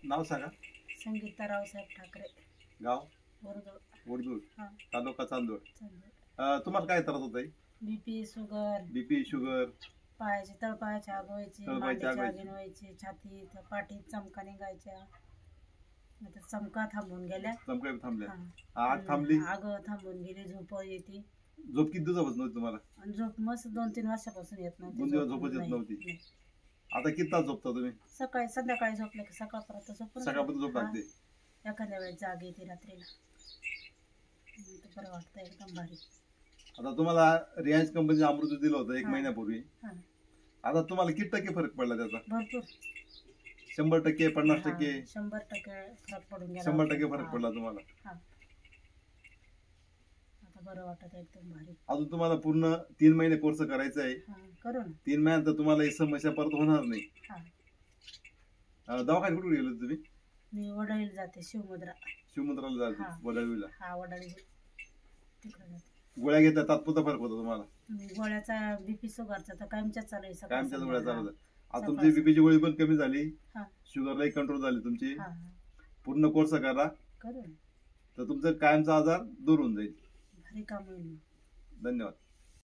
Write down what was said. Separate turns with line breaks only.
नाव सांगा.
संगीता रावसाहेब ठाकरे,
गाव
वरदूळ,
तालुका चांदोड.
चांदूर.
तुम्हाला काय त्रास होत आहे?
बीपी,
शुगर,
पायाची तळपायाची आग व्हायची,
तळपायाची आग
मांडीची आग व्हायची, छातीत पाठीत चमका निघायच्या. आता चमका थांबून गेल्या.
चमका थांबल्या. आग थांबली.
आग थांबून गेली. झोप येते.
झोप किती दिवसापासून नव्हती तुम्हाला?
झोप मस्त 2-3 वर्षापासून येत नव्हती.
2 दिवस झोपच येत नव्हती. आता किती तास झोपता तुम्ही?
सकाळी संध्याकाळी झोपले की सकाळपर्यंत
झोप लागते.
एखाद्या वेळेस जाग येते रात्रीला. बरं वाटतं, एकदम भारी.
आता तुम्हाला रिलायन्स कंपनीचे अमृत दिलं होतं 1 महिन्यापूर्वी. आता तुम्हाला किती टक्के फरक पडला त्याचा?
भरपूर.
100%, 50%?
100% फरक पडून गेला.
100% फरक पडला तुम्हाला.
आता बरं वाटत, एकदम भारी.
अजून तुम्हाला पूर्ण 3 महिने कोर्स करायचा आहे.
करू ना.
3 महिन्यानंतर तुम्हाला ही समस्या परत होणार नाही. दवाखान्यात कुठे गेले तुम्ही?
मी वडाळीला जाते.
शिवमुद्राला जाते. वडाळीला.
वडाळी तिकडे जाते.
गोळ्या घेतल्या, तात्पुरता फरक होता तुम्हाला?
गोळ्याचा बीपी शुगरचा तर कायमच्याच चालू आहे.
कायमच्याच गोळ्या चालू. आता तुमची बीपीची गोळी पण कमी झाली, शुगरलाही कंट्रोल झाली तुमची. पूर्ण कोर्स करा तर तुमचा कायमचा आजार दूर होऊन जाईल.
भारी काम होईल.
धन्यवाद.